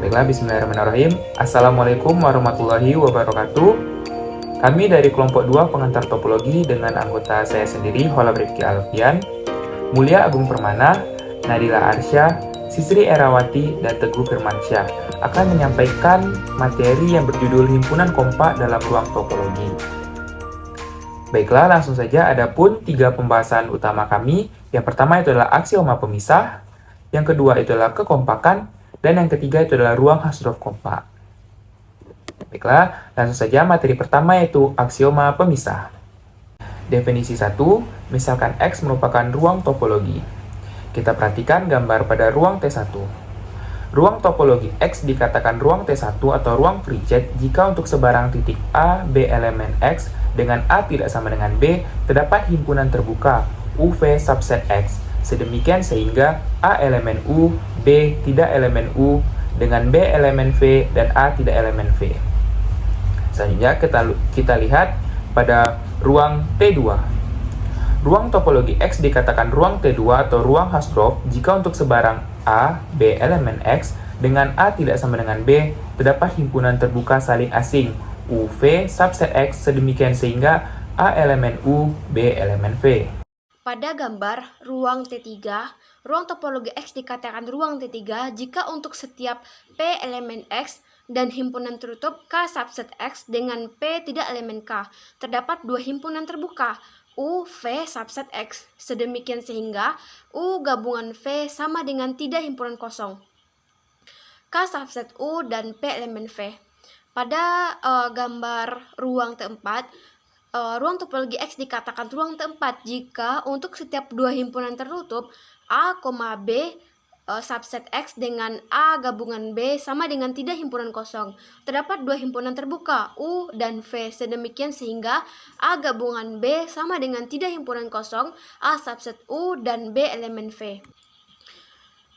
Baiklah, bismillahirrahmanirrahim. Assalamualaikum warahmatullahi wabarakatuh. Kami dari kelompok 2 pengantar topologi dengan anggota saya sendiri, Hola Brifki Alfian, Mulia Agung Permana, Nadila Arsya, Sisri Erawati, dan Teguh Firmansyah akan menyampaikan materi yang berjudul Himpunan Kompak dalam Ruang Topologi. Baiklah, langsung saja. Adapun 3 pembahasan utama kami. Yang pertama itu adalah aksioma pemisah, yang kedua itu adalah kekompakan, dan yang ketiga itu adalah ruang Hausdorff kompak. Baiklah, langsung saja materi pertama yaitu aksioma pemisah. Definisi 1, misalkan X merupakan ruang topologi. Kita perhatikan gambar pada ruang T1. Ruang topologi X dikatakan ruang T1 atau ruang Frijet jika untuk sebarang titik A, B elemen X dengan A tidak sama dengan B, terdapat himpunan terbuka UV subset X. Sedemikian sehingga A elemen U, B tidak elemen U, dengan B elemen V, dan A tidak elemen V. Selanjutnya kita lihat pada ruang T2. Ruang topologi X dikatakan ruang T2 atau ruang Hausdorff jika untuk sebarang A, B elemen X dengan A tidak sama dengan B, terdapat himpunan terbuka saling asing UV subset X sedemikian sehingga A elemen U, B elemen V. Pada gambar ruang T3, ruang topologi X dikatakan ruang T3 jika untuk setiap P elemen X dan himpunan tertutup K subset X dengan P tidak elemen K, terdapat 2 himpunan terbuka U, V subset X, sedemikian sehingga U gabungan V sama dengan tidak himpunan kosong K subset U dan P elemen V. Pada gambar ruang T4, ruang topologi X dikatakan ruang T4 jika untuk setiap 2 himpunan tertutup A, B subset X dengan A gabungan B sama dengan tidak himpunan kosong. Terdapat 2 himpunan terbuka U dan V, sedemikian sehingga A gabungan B sama dengan tidak himpunan kosong A subset U dan B elemen V.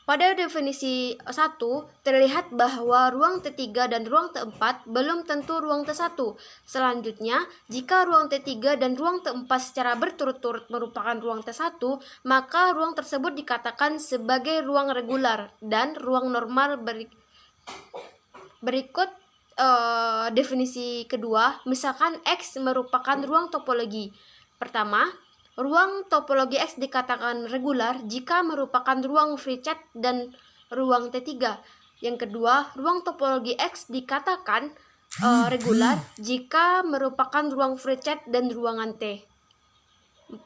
Pada definisi 1, terlihat bahwa ruang T3 dan ruang T4 belum tentu ruang T1. Selanjutnya, jika ruang T3 dan ruang T4 secara berturut-turut merupakan ruang T1, maka ruang tersebut dikatakan sebagai ruang regular dan ruang normal. Berikut definisi kedua, misalkan X merupakan ruang topologi. Pertama, ruang topologi X dikatakan regular jika merupakan ruang Frijet dan ruang T3. Yang kedua, ruang topologi X dikatakan regular jika merupakan ruang Frijet dan ruangan T. 4.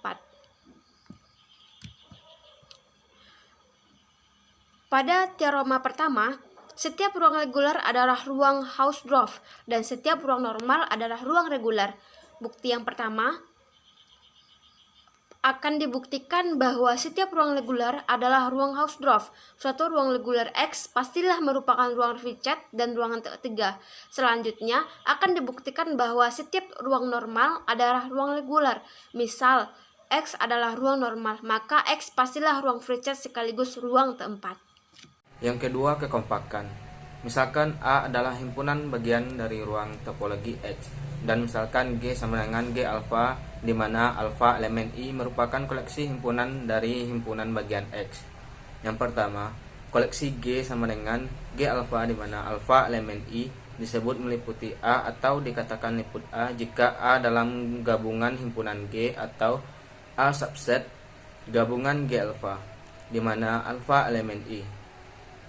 Pada teorema pertama, setiap ruang regular adalah ruang Hausdorff dan setiap ruang normal adalah ruang regular. Bukti yang pertama, akan dibuktikan bahwa setiap ruang regular adalah ruang Hausdorff. Suatu ruang regular X pastilah merupakan ruang Frijet dan ruangan T3. Selanjutnya, akan dibuktikan bahwa setiap ruang normal adalah ruang regular. Misal, X adalah ruang normal, maka X pastilah ruang Frijet sekaligus ruang T4. Yang kedua, kekompakan. Misalkan A adalah himpunan bagian dari ruang topologi X, dan misalkan G sama dengan G alfa, di mana alfa elemen I merupakan koleksi himpunan dari himpunan bagian X. Yang pertama, koleksi G sama dengan G alfa, di mana alfa elemen I disebut meliputi A atau dikatakan liput A jika A dalam gabungan himpunan G atau A subset gabungan G alfa, di mana alfa elemen I.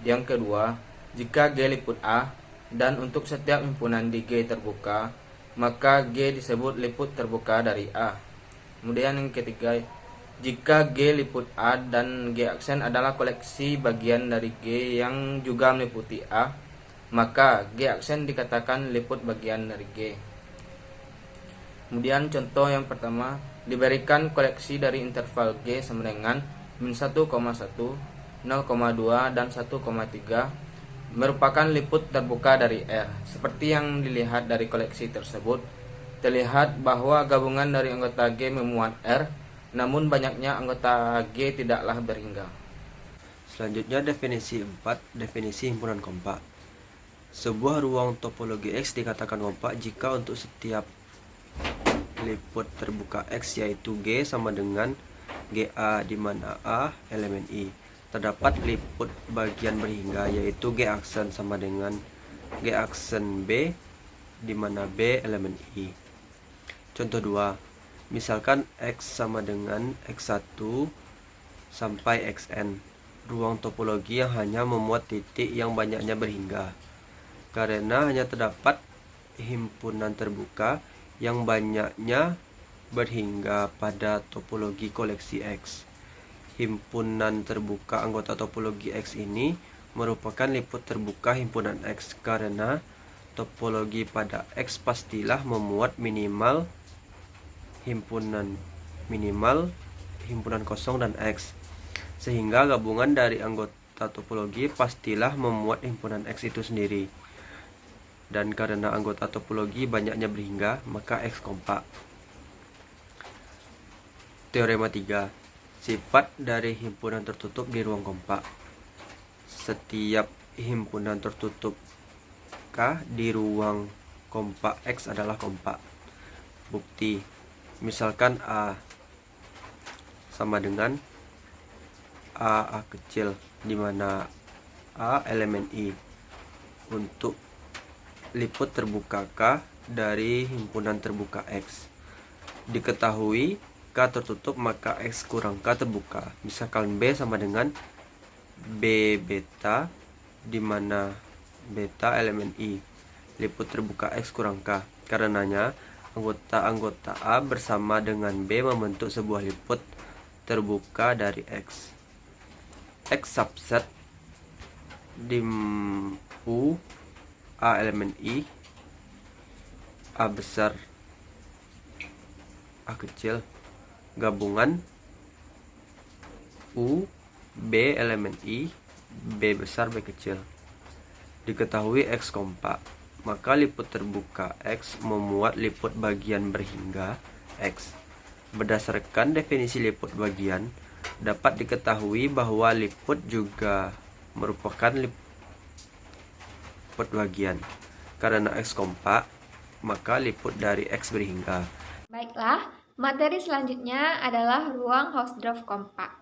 Yang kedua, jika G liput A dan untuk setiap himpunan di G terbuka, maka G disebut liput terbuka dari A. Kemudian yang ketiga, jika G liput A dan G aksen adalah koleksi bagian dari G yang juga meliputi A, maka G aksen dikatakan liput bagian dari G. Kemudian contoh yang pertama, diberikan koleksi dari interval G sama dengan -1,1, 0,2, dan 1,3 merupakan liput terbuka dari R. Seperti yang dilihat dari koleksi tersebut, terlihat bahwa gabungan dari anggota G memuat R, namun banyaknya anggota G tidaklah berhingga. Selanjutnya definisi 4, definisi himpunan kompak. Sebuah ruang topologi X dikatakan kompak jika untuk setiap liput terbuka X yaitu G sama dengan GA di mana A elemen I. Terdapat liput bagian berhingga yaitu G aksen sama dengan G aksen B di mana B elemen I. Contoh 2. Misalkan X sama dengan X1 sampai Xn. Ruang topologi yang hanya memuat titik yang banyaknya berhingga. Karena hanya terdapat himpunan terbuka yang banyaknya berhingga pada topologi koleksi X. Himpunan terbuka anggota topologi X ini merupakan liput terbuka himpunan X karena topologi pada X pastilah memuat minimal himpunan kosong dan X. Sehingga gabungan dari anggota topologi pastilah memuat himpunan X itu sendiri. Dan karena anggota topologi banyaknya berhingga, maka X kompak. Teorema 3. Sifat dari himpunan tertutup di ruang kompak. Setiap himpunan tertutup K di ruang kompak X adalah kompak. Bukti. Misalkan A sama dengan A kecil di mana A elemen I. Untuk liput terbuka K dari himpunan terbuka X. Diketahui K tertutup maka X kurang K terbuka. Misalkan B sama dengan B beta di mana beta elemen I. Liput terbuka X kurang K. Karenanya anggota-anggota A bersama dengan B membentuk sebuah liput terbuka dari X. X subset dim U A elemen I, A besar A kecil, gabungan U B elemen I, B besar B kecil. Diketahui X kompak, maka liput terbuka X memuat liput bagian berhingga X. Berdasarkan definisi liput bagian, dapat diketahui bahwa liput juga merupakan liput bagian. Karena X kompak, maka liput dari X berhingga. Baiklah, materi selanjutnya adalah ruang Hausdorff kompak.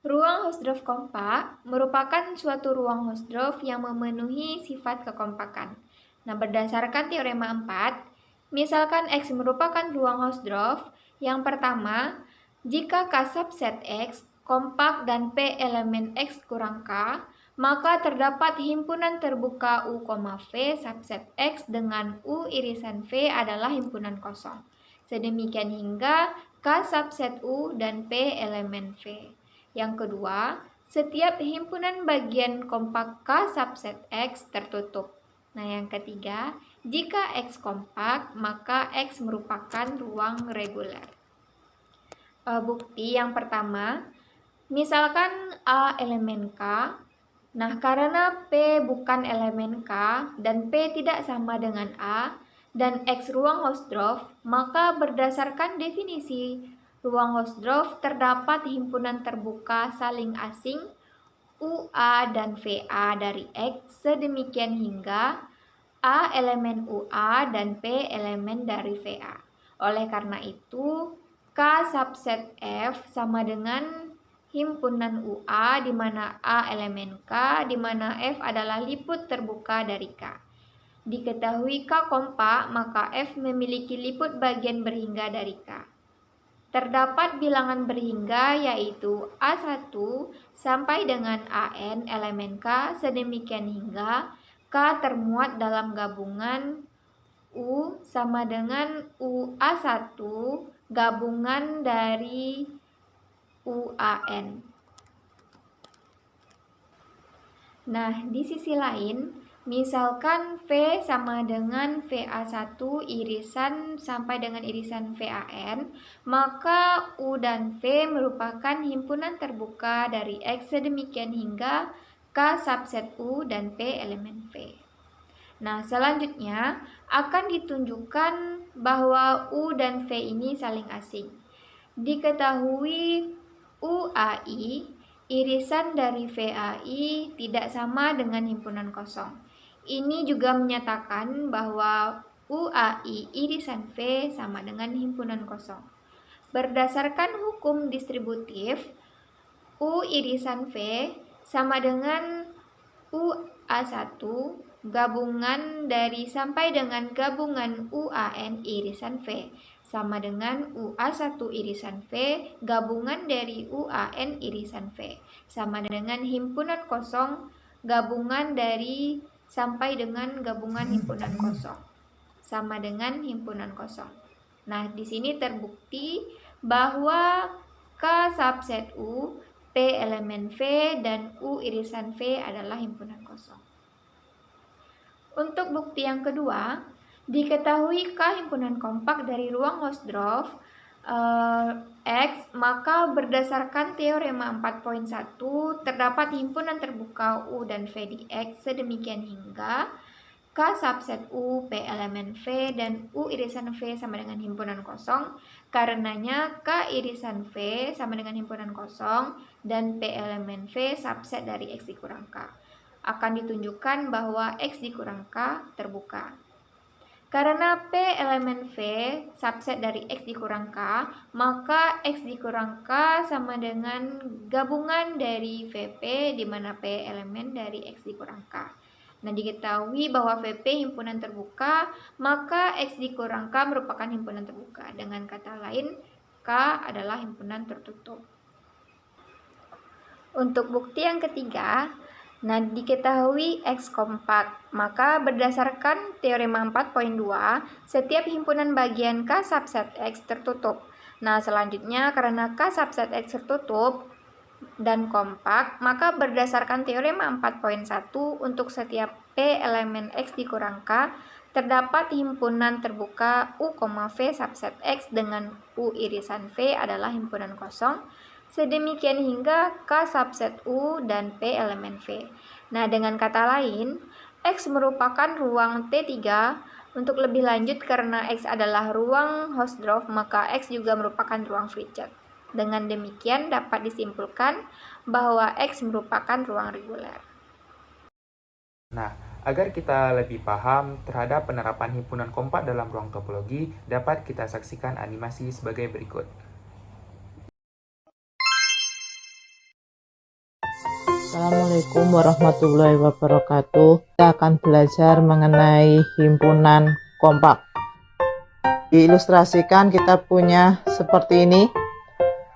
Ruang Hausdorff kompak merupakan suatu ruang Hausdorff yang memenuhi sifat kekompakan. Nah, berdasarkan teorema 4, misalkan X merupakan ruang Hausdorff, yang pertama, jika K subset X kompak dan P elemen X kurang K, maka terdapat himpunan terbuka U, V subset X dengan U irisan V adalah himpunan kosong. Sedemikian hingga K subset U dan P elemen V. Yang kedua, setiap himpunan bagian kompak K subset X tertutup. Nah, yang ketiga, jika X kompak, maka X merupakan ruang reguler. Bukti yang pertama, misalkan A elemen K, nah karena P bukan elemen K dan P tidak sama dengan A dan X ruang Hausdorff, maka berdasarkan definisi ruang Hausdorff terdapat himpunan terbuka saling asing UA dan VA dari X sedemikian hingga A elemen UA dan P elemen dari VA. Oleh karena itu, K subset F sama dengan himpunan UA di mana A elemen K, di mana F adalah liput terbuka dari K. Diketahui K kompak, maka F memiliki liput bagian berhingga dari K. Terdapat bilangan berhingga yaitu A1 sampai dengan AN elemen K sedemikian hingga K termuat dalam gabungan U sama dengan UA1 gabungan dari UAN. Nah, di sisi lain, misalkan V sama dengan VA1 irisan sampai dengan irisan VAN, maka U dan V merupakan himpunan terbuka dari X sedemikian hingga K subset U dan P elemen V. Nah, selanjutnya akan ditunjukkan bahwa U dan V ini saling asing. Diketahui UAI irisan dari VAI tidak sama dengan himpunan kosong. Ini juga menyatakan bahwa UAI irisan V sama dengan himpunan kosong. Berdasarkan hukum distributif, U irisan V sama dengan UA1 gabungan dari sampai dengan gabungan UAN irisan V sama dengan UA1 irisan V gabungan dari UAN irisan V sama dengan himpunan kosong gabungan dari sampai dengan gabungan himpunan kosong sama dengan himpunan kosong. Nah, di sini terbukti bahwa K subset U, P elemen V, dan U irisan V adalah himpunan kosong. Untuk bukti yang kedua, diketahui K himpunan kompak dari ruang Hausdorff X, maka berdasarkan teorema 4.1 terdapat himpunan terbuka U dan V di X sedemikian hingga K subset U, P elemen V, dan U irisan V sama dengan himpunan kosong. Karenanya K irisan V sama dengan himpunan kosong dan P elemen V subset dari X dikurang K. Akan ditunjukkan bahwa X dikurang K terbuka. Karena P elemen V subset dari X dikurang K, maka X dikurang K sama dengan gabungan dari VP di mana P elemen dari X dikurang K. Nah, diketahui bahwa VP himpunan terbuka, maka X dikurang K merupakan himpunan terbuka. Dengan kata lain, K adalah himpunan tertutup. Untuk bukti yang ketiga, nah, diketahui X kompak, maka berdasarkan teorema 4.2, setiap himpunan bagian K subset X tertutup. Nah, selanjutnya karena K subset X tertutup dan kompak, maka berdasarkan teorema 4.1 untuk setiap P elemen X dikurang K, terdapat himpunan terbuka U, V subset X dengan U irisan V adalah himpunan kosong. Sedemikian hingga K subset U dan P elemen V. Nah, dengan kata lain, X merupakan ruang T3. Untuk lebih lanjut, karena X adalah ruang Hausdorff, maka X juga merupakan ruang Freitas. Dengan demikian dapat disimpulkan bahwa X merupakan ruang reguler. Nah, agar kita lebih paham terhadap penerapan himpunan kompak dalam ruang topologi, dapat kita saksikan animasi sebagai berikut. Assalamualaikum warahmatullahi wabarakatuh. Kita akan belajar mengenai himpunan kompak. Diilustrasikan kita punya seperti ini.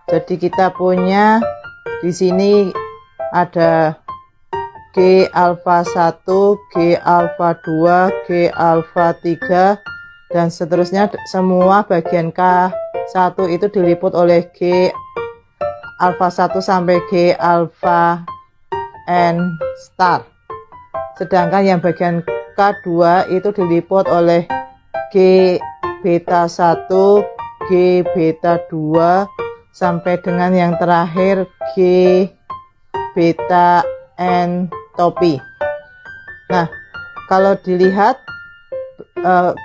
Jadi kita punya di sini ada G alfa 1, G alfa 2, G alfa 3 dan seterusnya, semua bagian K1 itu diliput oleh G alfa 1 sampai G alfa N star. Sedangkan yang bagian K2 itu diliput oleh G beta 1, G beta 2 sampai dengan yang terakhir G beta N topi. Nah, kalau dilihat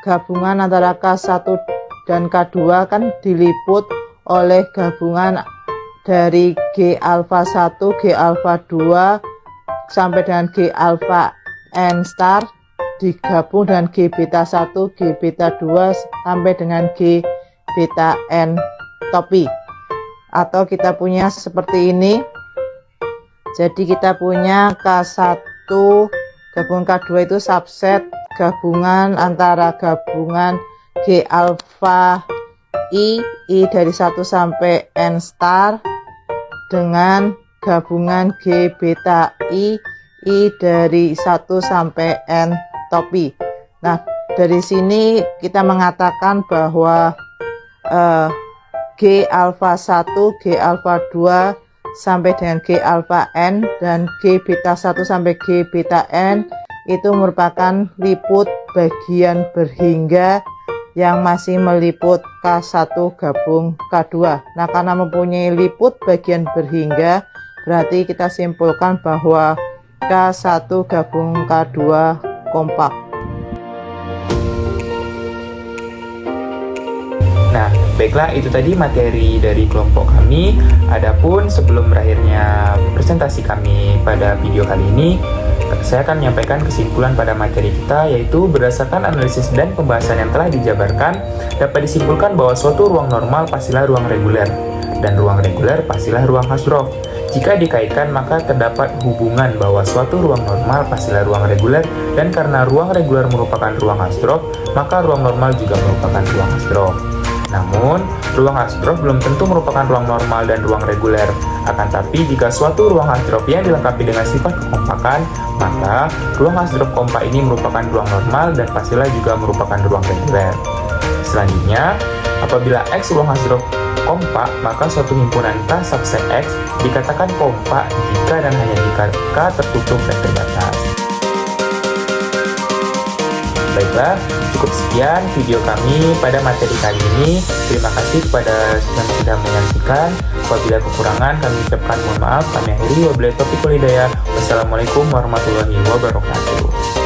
gabungan antara K1 dan K2 kan diliput oleh gabungan dari G alfa 1, G alfa 2 sampai dengan G alfa N star digabung dengan G beta 1, G beta 2 sampai dengan G beta N topi. Atau kita punya seperti ini. Jadi kita punya K1 gabungan K2 itu subset gabungan antara gabungan G alfa I dari 1 sampai N star dengan gabungan G beta I dari 1 sampai N topi. Nah, dari sini kita mengatakan bahwa G alfa 1, G alfa 2 sampai dengan G alfa N dan G beta 1 sampai G beta N itu merupakan liput bagian berhingga yang masih meliput K1 gabung K2. Nah, karena mempunyai liput bagian berhingga, berarti kita simpulkan bahwa K1 gabung K2 kompak. Nah, baiklah itu tadi materi dari kelompok kami. Adapun sebelum berakhirnya presentasi kami pada video kali ini, saya akan menyampaikan kesimpulan pada materi kita, yaitu berdasarkan analisis dan pembahasan yang telah dijabarkan, dapat disimpulkan bahwa suatu ruang normal pastilah ruang reguler, dan ruang reguler pastilah ruang Hausdorff. Jika dikaitkan, maka terdapat hubungan bahwa suatu ruang normal pastilah ruang reguler, dan karena ruang reguler merupakan ruang Hausdorff, maka ruang normal juga merupakan ruang Hausdorff. Namun, ruang Hausdorff belum tentu merupakan ruang normal dan ruang reguler. Akan tapi, jika suatu ruang Hausdorff yang dilengkapi dengan sifat kekompakan, maka ruang Hausdorff kompak ini merupakan ruang normal dan pastilah juga merupakan ruang reguler. Selanjutnya, apabila X ruang Hausdorff kompak, maka suatu himpunan K subset X dikatakan kompak jika dan hanya jika K tertutup dan terbatas. Baiklah, cukup sekian video kami pada materi kali ini. Terima kasih kepada yang sudah menyaksikan. Apabila kekurangan, kami ucapkan mohon maaf. Kami akhiri. Wabillahi taufiq wal hidayah. Wassalamualaikum warahmatullahi wabarakatuh.